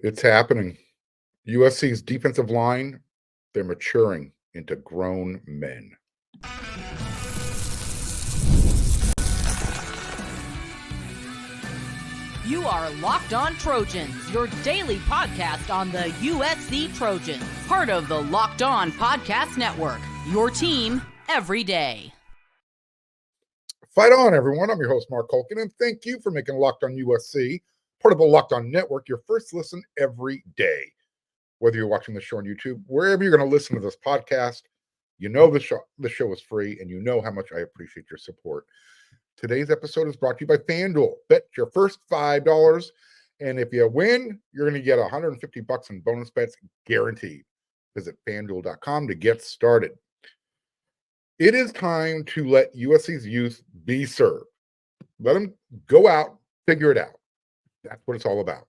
It's happening. USC's defensive line, they're maturing into grown men. You are Locked On Trojans, your daily podcast on the USC Trojans, part of the Locked On Podcast Network, your team every day. Fight on, everyone. I'm your host, Mark Culkin, and thank you for making Locked On USC part of the Locked On Network your first listen every day. Whether you're watching the show on YouTube, wherever you're going to listen to this podcast, you know the show is free, and you know how much I appreciate your support. Today's episode is brought to you by FanDuel. Bet your first $5, and if you win, you're going to get $150 in bonus bets guaranteed. Visit FanDuel.com to get started. It is time to let USC's youth be served. Let them go out, figure it out. That's what it's all about.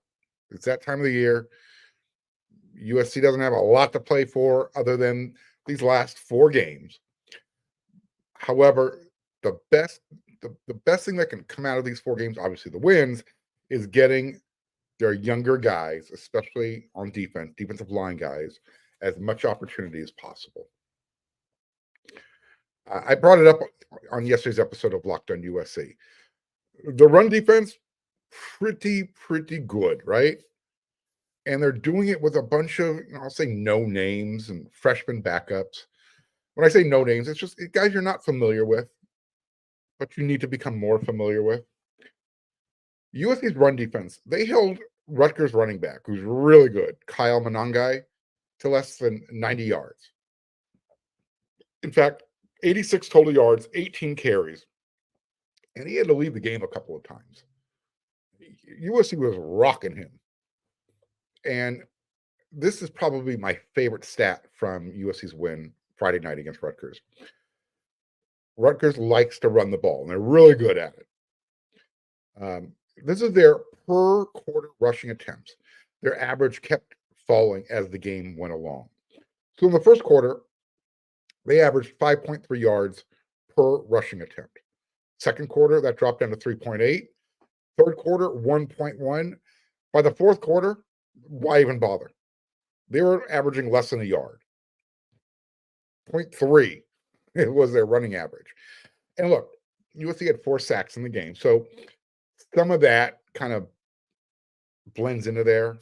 It's that time of the year. USC doesn't have a lot to play for other than these last 4 games. However, the best thing that can come out of these 4 games, obviously the wins, is getting their younger guys, especially on defense, defensive line guys, as much opportunity as possible. I brought it up on yesterday's episode of Locked On USC. The run defense, pretty good, right? And they're doing it with a bunch of, I'll say no names and freshman backups. When I say no names, it's just guys you're not familiar with, but you need to become more familiar with. USC's run defense, they held Rutgers running back, who's really good, Kyle Monangai, to less than 90 yards. In fact, 86 total yards, 18 carries, and he had to leave the game a couple of times. USC was rocking him. And this is probably my favorite stat from USC's win Friday night against Rutgers. Rutgers likes to run the ball, and they're really good at it. This is their per quarter rushing attempts. Their average kept falling as the game went along. So in the first quarter, they averaged 5.3 yards per rushing attempt. Second quarter, that dropped down to 3.8. Third quarter, 1.1. By the fourth quarter, why even bother? They were averaging less than a yard. 0.3 it was their running average. And look, USC had 4 sacks in the game. So some of that kind of blends into there.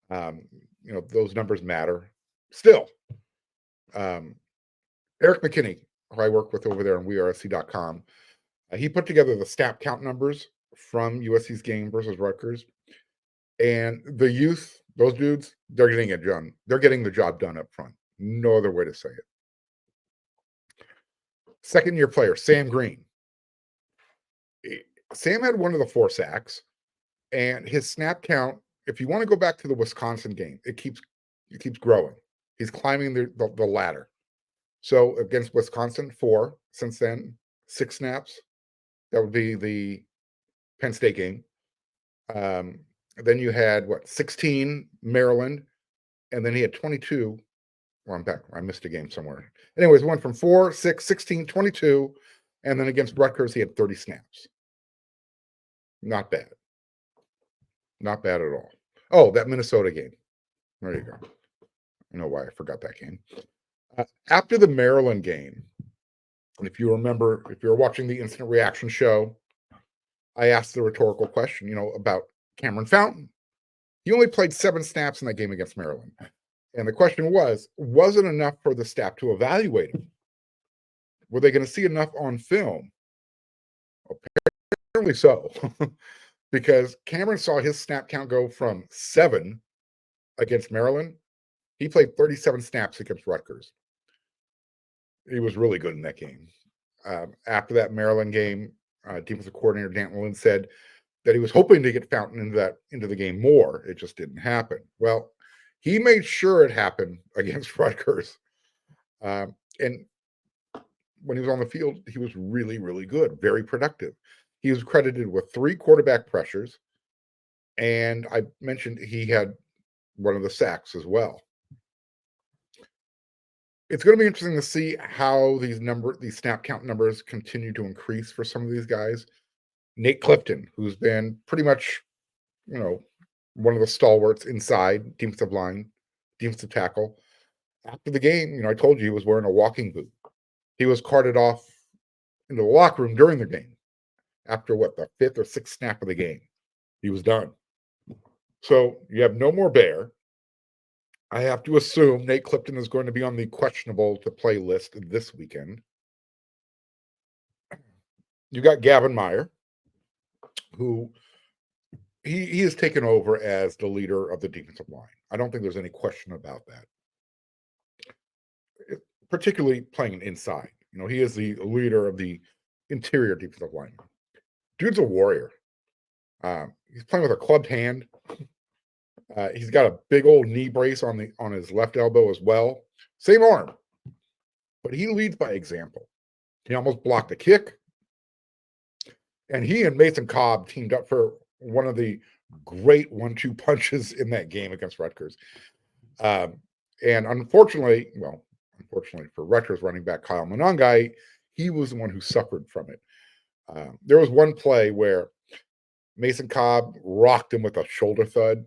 Those numbers matter. Still, Eric McKinney, who I work with over there on WeAreSC.com, he put together the snap count numbers from USC's game versus Rutgers. And the youth, those dudes, they're getting it done. They're getting the job done up front. No other way to say it. Second-year player, Sam Green. Sam had one of the 4 sacks, and his snap count, if you want to go back to the Wisconsin game, it keeps growing. He's climbing the ladder. So against Wisconsin, 4. Since then, 6 snaps. That would be the Penn State game. Then you had 16 Maryland, and then he had 22. Well, I'm back. I missed a game somewhere. Anyways, went from 4, 6, 16, 22, and then against Rutgers, he had 30 snaps. Not bad. Not bad at all. Oh, that Minnesota game. There you go. I know why I forgot that game. After the Maryland game, if you remember, if you're watching the instant reaction show, I asked the rhetorical question, about Cameron Fountain. He only played 7 snaps in that game against Maryland. And the question was it enough for the staff to evaluate him? Were they going to see enough on film? Apparently so, because Cameron saw his snap count go from 7 against Maryland. He played 37 snaps against Rutgers. He was really good in that game. After that Maryland game, defensive coordinator Dan Lynn said that he was hoping to get Fountain into the game more. It just didn't happen. Well, he made sure it happened against Rutgers. And when he was on the field, he was really, really good, very productive. He was credited with 3 quarterback pressures, and I mentioned he had one of the sacks as well. It's going to be interesting to see how these snap count numbers continue to increase for some of these guys. Nate Clifton, who's been pretty much, one of the stalwarts inside, defensive line, defensive tackle. After the game, I told you he was wearing a walking boot. He was carted off into the locker room during the game. After the fifth or sixth snap of the game, he was done. So you have no more Bear. I have to assume Nate Clifton is going to be on the questionable to play list this weekend. You got Gavin Meyer, who he has taken over as the leader of the defensive line. I don't think there's any question about that. Particularly playing inside. He is the leader of the interior defensive line. Dude's a warrior. He's playing with a clubbed hand. He's got a big old knee brace on his left elbow as well. Same arm, but he leads by example. He almost blocked a kick, and he and Mason Cobb teamed up for one of the great 1-2 punches in that game against Rutgers. And unfortunately for Rutgers running back Kyle Monangai, he was the one who suffered from it. There was one play where Mason Cobb rocked him with a shoulder thud,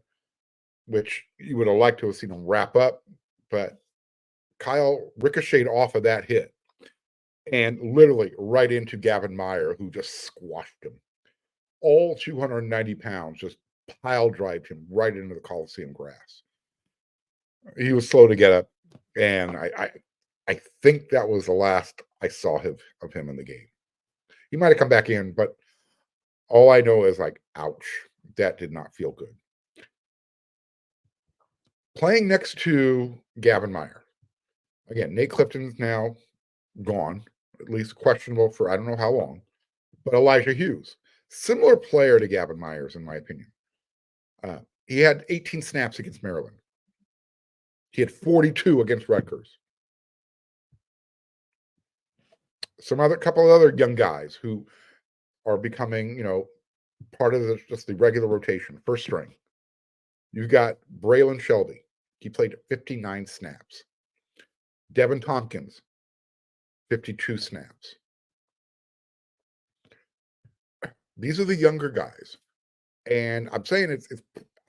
which you would have liked to have seen him wrap up, but Kyle ricocheted off of that hit and literally right into Gavin Meyer, who just squashed him. All 290 pounds just pile drived him right into the Coliseum grass. He was slow to get up, and I think that was the last I saw of him in the game. He might have come back in, but all I know is ouch, that did not feel good. Playing next to Gavin Meyer. Again, Nate Clifton's now gone, at least questionable for I don't know how long, but Elijah Hughes, similar player to Gavin Myers, in my opinion. He had 18 snaps against Maryland. He had 42 against Rutgers. Couple of other young guys who are becoming, part of just the regular rotation, first string. You've got Braylon Shelby. He played 59 snaps. Devin Tompkins, 52 snaps. These are the younger guys. And I'm saying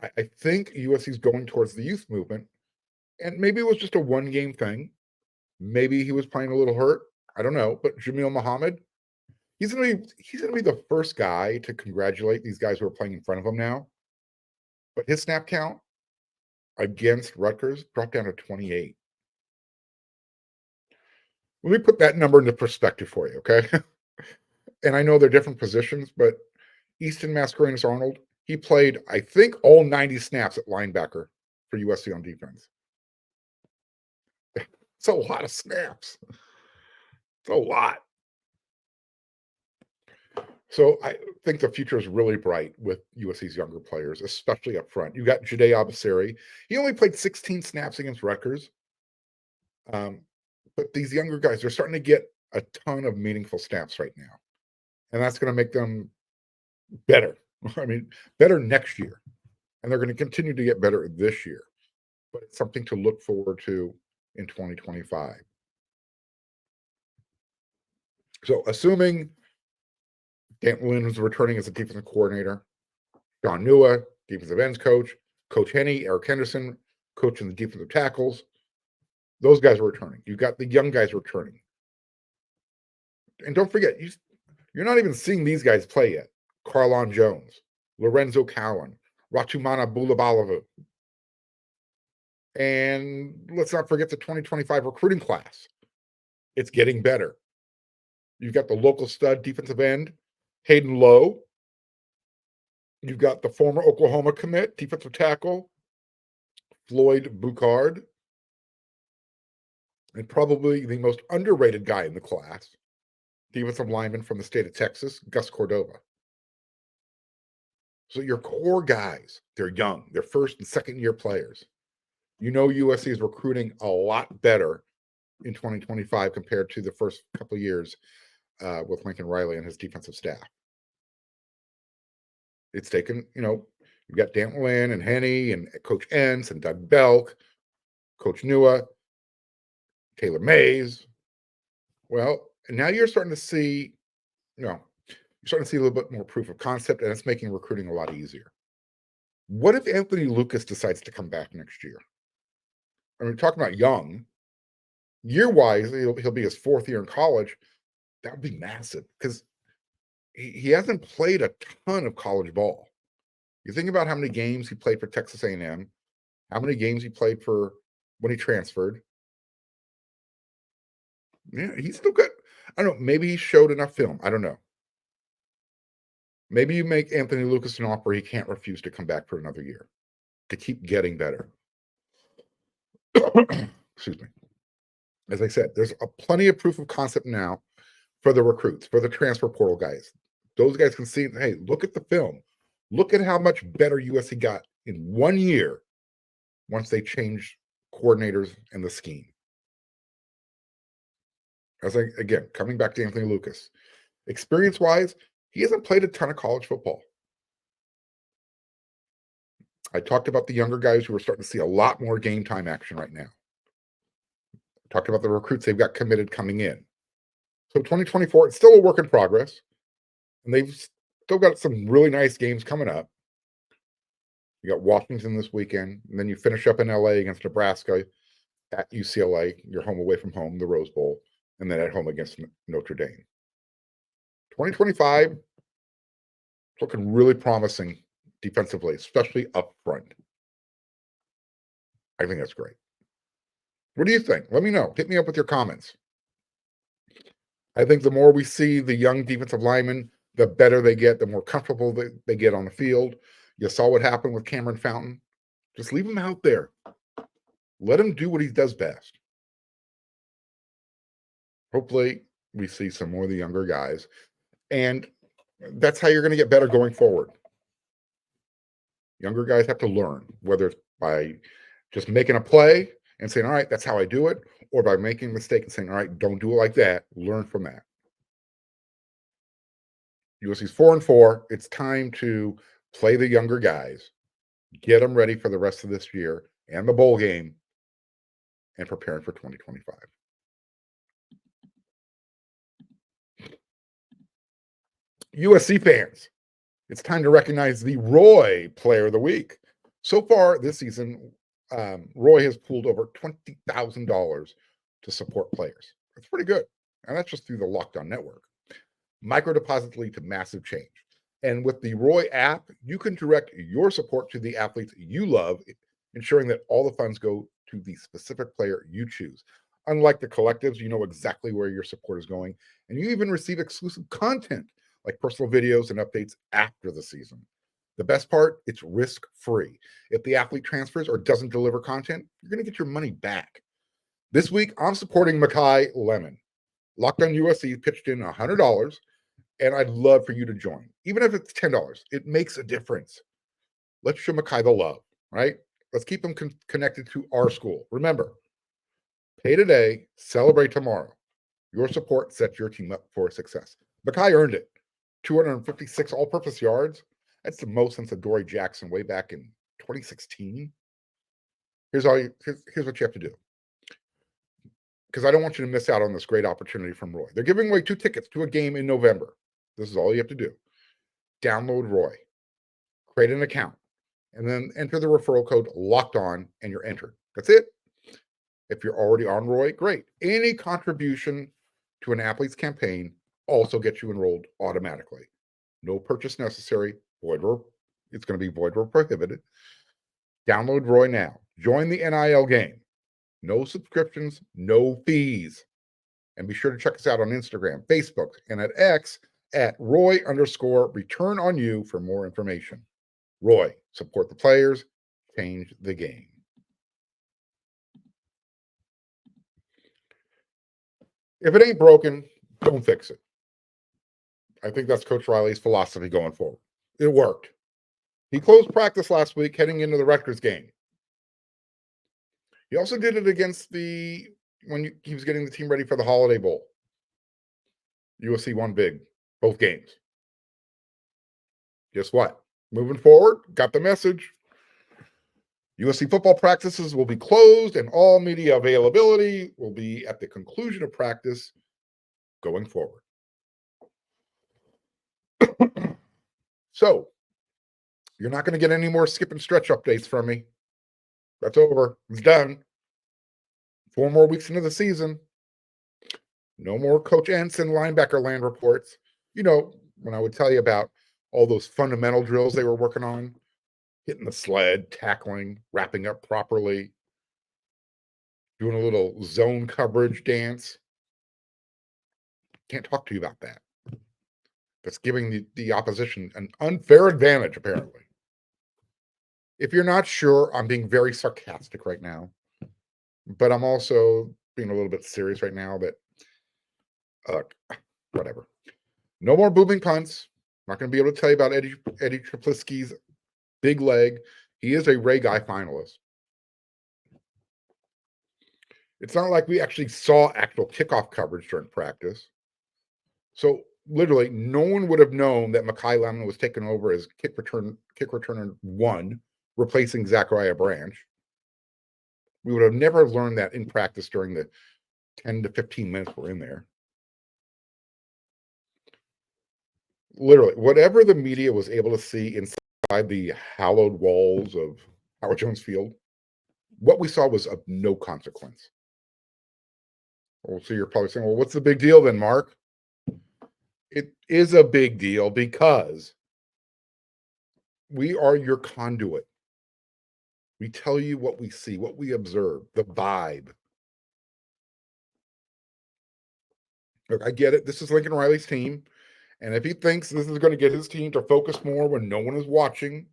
I think USC's going towards the youth movement. And maybe it was just a one-game thing. Maybe he was playing a little hurt. I don't know. But Jamil Muhammad, he's gonna be the first guy to congratulate these guys who are playing in front of him now. But his snap count against Rutgers dropped down to 28. Let me put that number into perspective for you, okay? And I know they're different positions, but Easton Mascarenas Arnold, he played, I think, all 90 snaps at linebacker for USC on defense. It's a lot of snaps. It's a lot. So I think the future is really bright with USC's younger players, especially up front. You got Jade Abasari. He only played 16 snaps against Rutgers. But these younger guys, they're starting to get a ton of meaningful snaps right now. And that's going to make them better. I mean, better next year. And they're going to continue to get better this year. But it's something to look forward to in 2025. So assuming Dantlynn is returning as a defensive coordinator, John Nua, defensive ends coach, Coach Henney, Eric Henderson, coaching the defensive tackles. Those guys are returning. You've got the young guys returning. And don't forget, you're not even seeing these guys play yet. Carlon Jones, Lorenzo Cowan, Ratumana Bulabalavu. And let's not forget the 2025 recruiting class. It's getting better. You've got the local stud defensive end, Hayden Lowe. You've got the former Oklahoma commit, defensive tackle, Floyd Boucard. And probably the most underrated guy in the class, defensive lineman from the state of Texas, Gus Cordova. So your core guys, they're young. They're first and second year players. USC is recruiting a lot better in 2025 compared to the first couple of years with Lincoln Riley and his defensive staff. It's taken, you've got Dantlynn and Henney and Coach Entz and Doug Belk, Coach Nua, Taylor Mays. Well, and now you're starting to see, a little bit more proof of concept, and it's making recruiting a lot easier. What if Anthony Lucas decides to come back next year? I mean, talking about young, year-wise, he'll be his 4th year in college. That would be massive because he hasn't played a ton of college ball. You think about how many games he played for Texas A&M, how many games he played for when he transferred. Yeah, he's still good. I don't know. Maybe he showed enough film. I don't know. Maybe you make Anthony Lucas an offer he can't refuse to come back for another year to keep getting better. Excuse me. As I said, there's plenty of proof of concept now for the recruits, for the transfer portal guys. Those guys can see, hey, look at the film. Look at how much better USC got in 1 year once they changed coordinators and the scheme. Again, coming back to Anthony Lucas, experience-wise, he hasn't played a ton of college football. I talked about the younger guys who are starting to see a lot more game time action right now. I talked about the recruits they've got committed coming in. So 2024, it's still a work in progress. And they've still got some really nice games coming up. You got Washington this weekend, and then you finish up in LA against Nebraska, at UCLA, you're home away from home, the Rose Bowl, and then at home against Notre Dame. 2025, looking really promising defensively, especially up front. I think that's great. What do you think? Let me know. Hit me up with your comments. I think the more we see the young defensive linemen, the better they get, the more comfortable they get on the field. You saw what happened with Cameron Fountain. Just leave him out there. Let him do what he does best. Hopefully, we see some more of the younger guys. And that's how you're going to get better going forward. Younger guys have to learn, whether it's by just making a play and saying, all right, that's how I do it, or by making a mistake and saying, all right, don't do it like that. Learn from that. USC's 4-4. It's time to play the younger guys, get them ready for the rest of this year and the bowl game, and preparing for 2025. USC fans, it's time to recognize the Roy Player of the Week. So far this season, Roy has pooled over $20,000 to support players. That's pretty good. And that's just through the Locked On Network. Micro deposits lead to massive change. And with the Roy app, you can direct your support to the athletes you love, ensuring that all the funds go to the specific player you choose. Unlike the collectives, you know exactly where your support is going, and you even receive exclusive content like personal videos and updates after the season. The best part, it's risk-free. If the athlete transfers or doesn't deliver content, you're going to get your money back. This week, I'm supporting Makai Lemon. Locked On USC pitched in $100, and I'd love for you to join. Even if it's $10, it makes a difference. Let's show Makai the love, right? Let's keep him connected to our school. Remember, pay today, celebrate tomorrow. Your support sets your team up for success. Makai earned it. 256 all-purpose yards. That's the most since Adoree Jackson way back in 2016. Here's what you have to do. Because I don't want you to miss out on this great opportunity from Roy. They're giving away 2 tickets to a game in November. This is all you have to do. Download Roy, create an account, and then enter the referral code Locked On, and you're entered. That's it. If you're already on Roy, great. Any contribution to an athlete's campaign also gets you enrolled automatically. No purchase necessary. It's going to be void or prohibited. Download Roy now. Join the NIL game. No subscriptions, no fees. And be sure to check us out on Instagram, Facebook, and at X at Roy_return on you for more information. Roy, support the players, change the game. If it ain't broken, don't fix it. I think that's Coach Riley's philosophy going forward. It worked. He closed practice last week heading into the Rutgers game. He also did it against when he was getting the team ready for the Holiday Bowl. USC won big, both games. Guess what? Moving forward, got the message. USC football practices will be closed and all media availability will be at the conclusion of practice going forward. So, You're not going to get any more skip and stretch updates from me. That's over. It's done. 4 more weeks into the season. No more Coach Ensign linebacker land reports. When I would tell you about all those fundamental drills they were working on, hitting the sled, tackling, wrapping up properly, doing a little zone coverage dance. Can't talk to you about that. That's giving the opposition an unfair advantage, apparently. If you're not sure, I'm being very sarcastic right now, but I'm also being a little bit serious right now that, whatever. No more booming punts. I'm not going to be able to tell you about Eddie Traplisky's big leg. He is a Ray Guy finalist. It's not like we actually saw actual kickoff coverage during practice. So literally, no one would have known that Mekhi Lemon was taken over as kick returner 1, replacing Zachariah Branch. We would have never learned that in practice during the 10 to 15 minutes we're in there. Literally, whatever the media was able to see inside the hallowed walls of Howard Jones Field, what we saw was of no consequence. Well, so you're probably saying, well, what's the big deal then, Mark? It is a big deal because we are your conduit. We tell you what we see, what we observe, the vibe. Look, I get it. This is Lincoln Riley's team. And if he thinks this is going to get his team to focus more when no one is watching,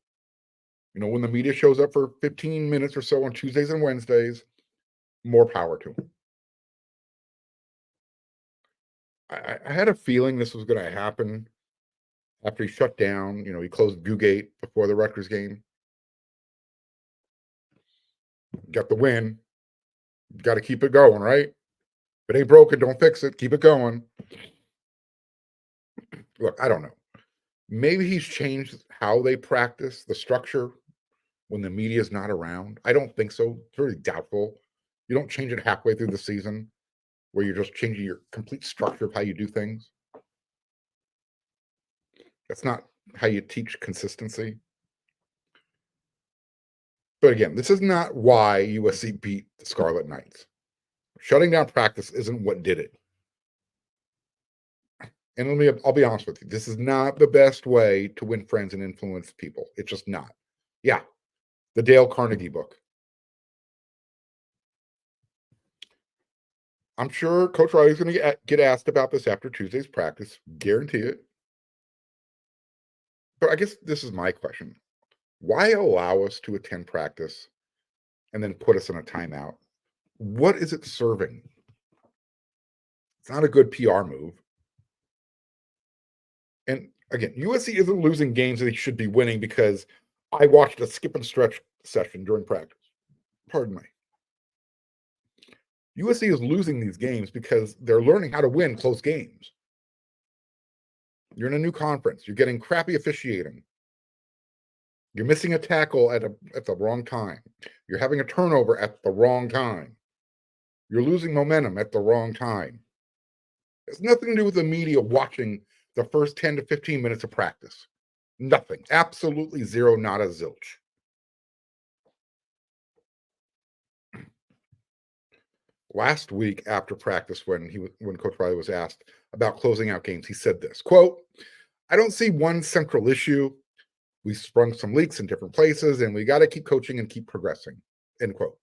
when the media shows up for 15 minutes or so on Tuesdays and Wednesdays, more power to him. I had a feeling this was going to happen after he shut down. He closed Googate before the Rutgers game. Got the win. Got to keep it going, right? If it ain't broken, don't fix it. Keep it going. Look, I don't know. Maybe he's changed how they practice, the structure, when the media is not around. I don't think so. It's really doubtful. You don't change it halfway through the season where you're just changing your complete structure of how you do things. That's not how you teach consistency. But again, this is not why USC beat the Scarlet Knights. Shutting down practice isn't what did it. And I'll be honest with you, this is not the best way to win friends and influence people. It's just not. Yeah, the Dale Carnegie book. I'm sure Coach Riley's going to get asked about this after Tuesday's practice. Guarantee it. But I guess this is my question. Why allow us to attend practice and then put us in a timeout? What is it serving? It's not a good PR move. And again, USC isn't losing games that they should be winning because I watched a skip and stretch session during practice. Pardon me. USC is losing these games because they're learning how to win close games. You're in a new conference. You're getting crappy officiating. You're missing a tackle at the wrong time. You're having a turnover at the wrong time. You're losing momentum at the wrong time. It's nothing to do with the media watching the first 10 to 15 minutes of practice. Nothing. Absolutely zero, not a zilch. Last week after practice, when Coach Riley was asked about closing out games, he said this, quote, "I don't see one central issue. We sprung some leaks in different places, and we got to keep coaching and keep progressing," end quote.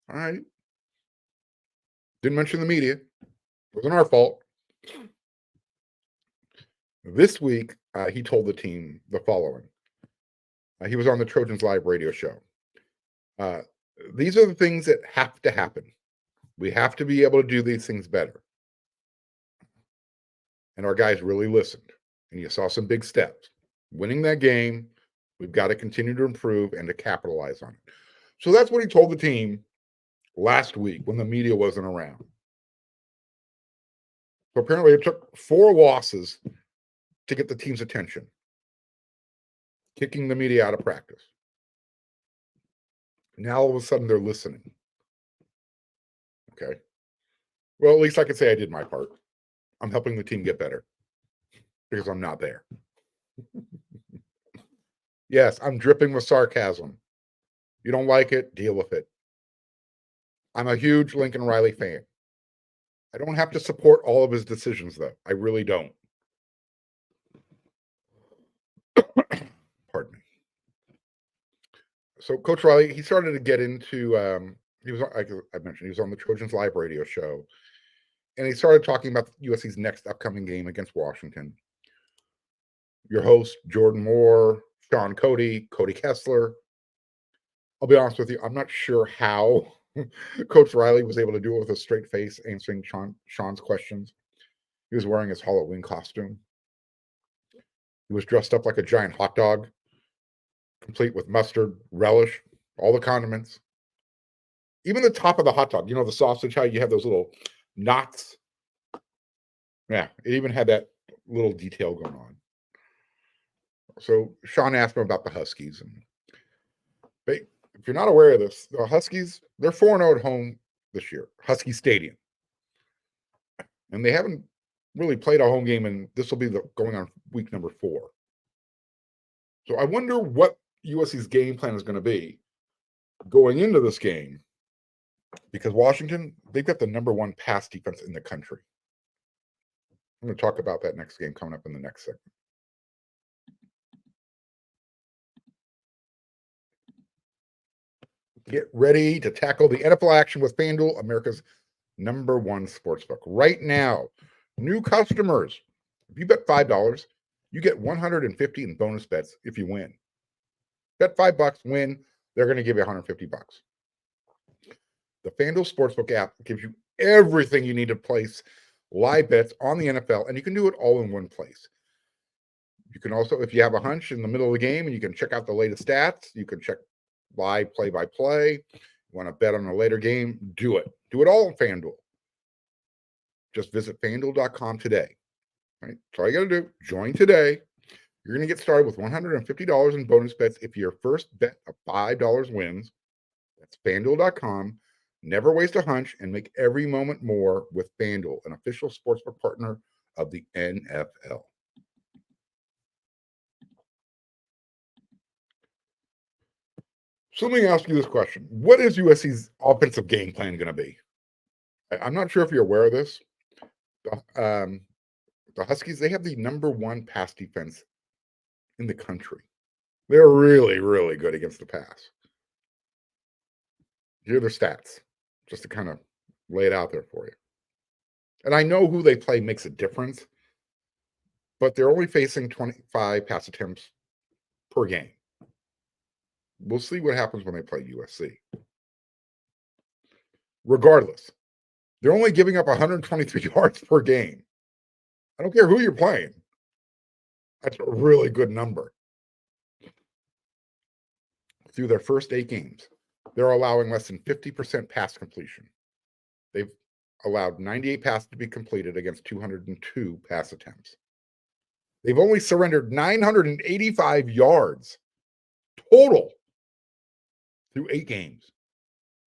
All right. Didn't mention the media. It wasn't our fault. This week, he told the team the following. He was on the Trojans live radio show. These are the things that have to happen. We have to be able to do these things better. And our guys really listened. And you saw some big steps. Winning that game, we've got to continue to improve and to capitalize on it. So that's what he told the team last week when the media wasn't around. So apparently it took 4 losses to get the team's attention, kicking the media out of practice. Now all of a sudden they're listening. Okay. Well, at least I can say I did my part. I'm helping the team get better because I'm not there. Yes, I'm dripping with sarcasm. You don't like it, deal with it. I'm a huge Lincoln Riley fan. I don't have to support all of his decisions, though. I really don't. Pardon me. So Coach Riley, he started to get into he was like I mentioned, he was on the Trojans live radio show, and he started talking about USC's next upcoming game against Washington. Your host, Jordan Moore, Sean Cody Kessler. I'll be honest with you, I'm not sure how Coach Riley was able to do it with a straight face answering Sean's questions. He was wearing his Halloween costume. He was dressed up like a giant hot dog, complete with mustard, relish, all the condiments. Even the top of the hot dog, the sausage, how you have those little knots. Yeah, it even had that little detail going on. So Sean asked him about the Huskies. And if you're not aware of this, the Huskies, they're 4-0 at home this year, Husky Stadium. And they haven't really played a home game, and this will be going on week number 4. So I wonder what USC's game plan is going to be going into this game, because Washington, they've got the number 1 pass defense in the country. I'm going to talk about that next game coming up in the next segment. Get ready to tackle the NFL action with FanDuel, America's number 1 sportsbook. Right now, new customers, if you bet $5, you get $150 in bonus bets if you win. Bet $5, win, they're going to give you $150. The FanDuel Sportsbook app gives you everything you need to place live bets on the NFL, and you can do it all in one place. You can also, if you have a hunch in the middle of the game and you can check out the latest stats, you can check live play-by-play. You want to bet on a later game, do it. Do it all on FanDuel. Just visit FanDuel.com today. Right? That's all you got to do. Join today. You're going to get started with $150 in bonus bets if your first bet of $5 wins. That's FanDuel.com. Never waste a hunch and make every moment more with FanDuel, an official sportsbook partner of the NFL. So let me ask you this question. What is USC's offensive game plan going to be? I'm not sure if you're aware of this. The Huskies, they have the number 1 pass defense in the country. They're really, really good against the pass. Here are their stats, just to kind of lay it out there for you. And I know who they play makes a difference, but they're only facing 25 pass attempts per game. We'll see what happens when they play USC. Regardless, they're only giving up 123 yards per game. I don't care who you're playing. That's a really good number. Through their first 8 games, they're allowing less than 50% pass completion. They've allowed 98 passes to be completed against 202 pass attempts. They've only surrendered 985 yards total through 8 games.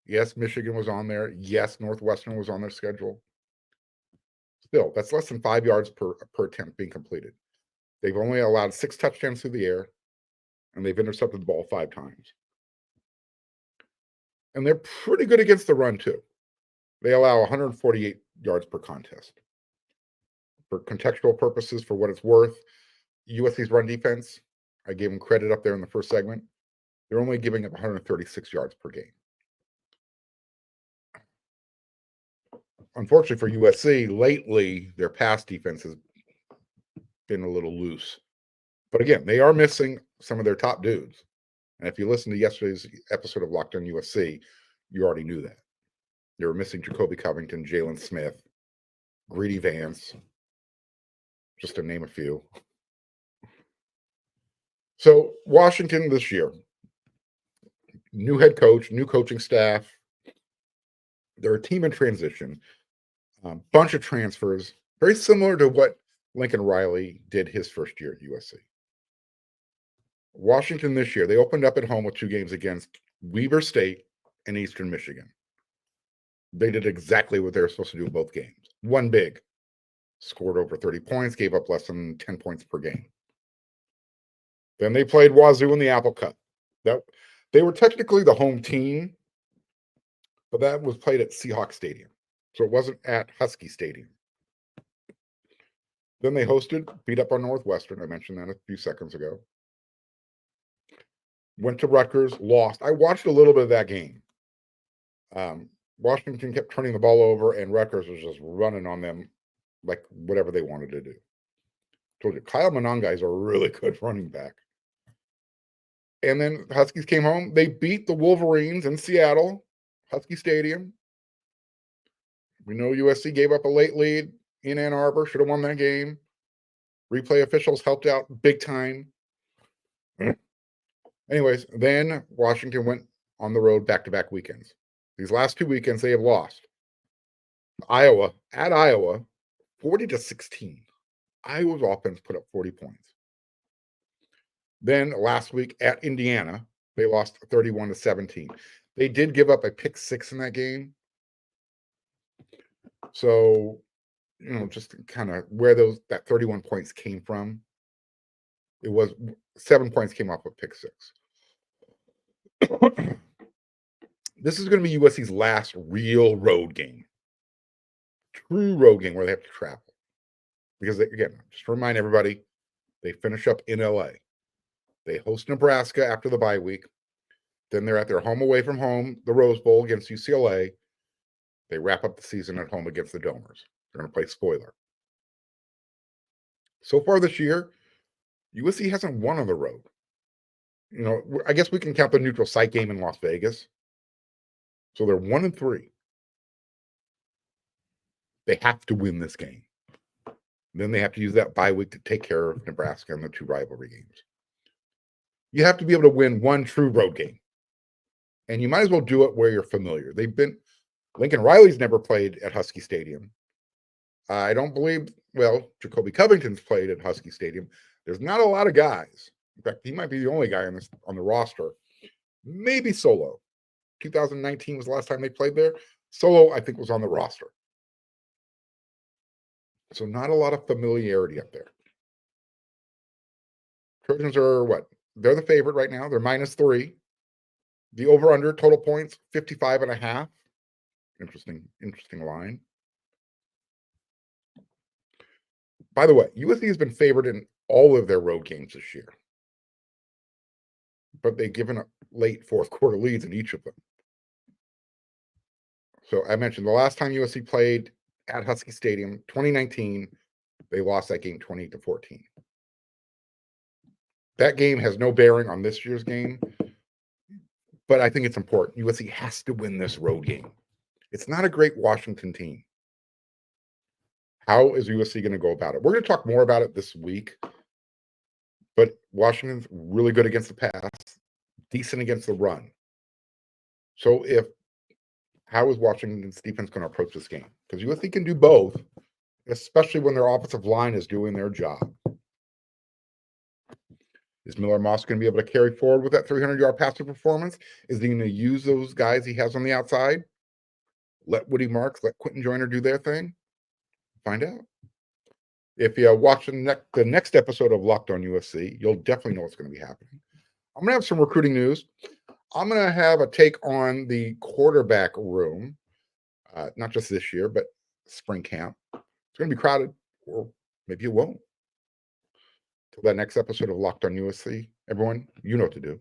Yes, Michigan was on there. Yes, Northwestern was on their schedule. Still, that's less than 5 yards per attempt being completed. They've only allowed 6 touchdowns through the air, and they've intercepted the ball 5 times. And they're pretty good against the run, too. They allow 148 yards per contest. For contextual purposes, for what it's worth, USC's run defense, I gave them credit up there in the first segment. They're only giving up 136 yards per game. Unfortunately for USC, lately, their pass defense has been a little loose. But again, they are missing some of their top dudes. And if you listen to yesterday's episode of Locked On USC, you already knew that. They were missing Jacoby Covington, Jalen Smith, Greedy Vance, just to name a few. So Washington this year, new head coach, new coaching staff. They're a team in transition, bunch of transfers, very similar to what Lincoln Riley did his first year at USC. Washington this year, they opened up at home with 2 games against Weber State and Eastern Michigan. They did exactly what they were supposed to do in both games. Won big, scored over 30 points, gave up less than 10 points per game. Then they played Wazoo in the Apple Cup. They were technically the home team, but that was played at Seahawk Stadium. So it wasn't at Husky Stadium. Then they beat up on Northwestern. I mentioned that a few seconds ago. Went to Rutgers, lost. I watched a little bit of that game. Washington kept turning the ball over, and Rutgers was just running on them like whatever they wanted to do. I told you, Kyle Monangai is a really good running back. And then the Huskies came home. They beat the Wolverines in Seattle, Husky Stadium. We know USC gave up a late lead in Ann Arbor, should have won that game. Replay officials helped out big time. Anyways, then Washington went on the road back-to-back weekends. These last 2 weekends, they have lost. Iowa, 40-16. Iowa's offense put up 40 points. Then last week at Indiana, they lost 31-17. They did give up a pick 6 in that game. So, just kind of where that 31 points came from. It was 7 points came off of pick 6. This is going to be USC's last real road game. True road game where they have to travel. Because, again, just to remind everybody, they finish up in LA. They host Nebraska after the bye week. Then they're at their home away from home, the Rose Bowl against UCLA. They wrap up the season at home against the Domers. They're going to play spoiler. So far this year, USC hasn't won on the road. I guess we can count the neutral site game in Las Vegas. So they're 1-3. They have to win this game. Then they have to use that bye week to take care of Nebraska in the 2 rivalry games. You have to be able to win one true road game. And you might as well do it where you're familiar. Lincoln Riley's never played at Husky Stadium. I don't believe, Jacoby Covington's played at Husky Stadium. There's not a lot of guys. In fact, he might be the only guy on the roster. Maybe Solo. 2019 was the last time they played there. Solo, I think, was on the roster. So not a lot of familiarity up there. Trojans are what? They're the favorite right now. They're -3. The over-under total points, 55.5. Interesting line. By the way, USC has been favored in all of their road games this year. But they've given up late fourth quarter leads in each of them. So I mentioned the last time USC played at Husky Stadium, 2019, they lost that game 20-14. That game has no bearing on this year's game, but I think it's important. USC has to win this road game. It's not a great Washington team. How is USC going to go about it? We're going to talk more about it this week, but Washington's really good against the pass, decent against the run. So how is Washington's defense going to approach this game? Because USC can do both, especially when their offensive line is doing their job. Is Miller Moss going to be able to carry forward with that 300-yard passing performance? Is he going to use those guys he has on the outside? Let Woody Marks, let Quentin Joyner do their thing? Find out. If you watch the next episode of Locked on USC, you'll definitely know what's going to be happening. I'm going to have some recruiting news. I'm going to have a take on the quarterback room, not just this year, but spring camp. It's going to be crowded, or maybe it won't. Till that next episode of Locked on USC, everyone, you know what to do.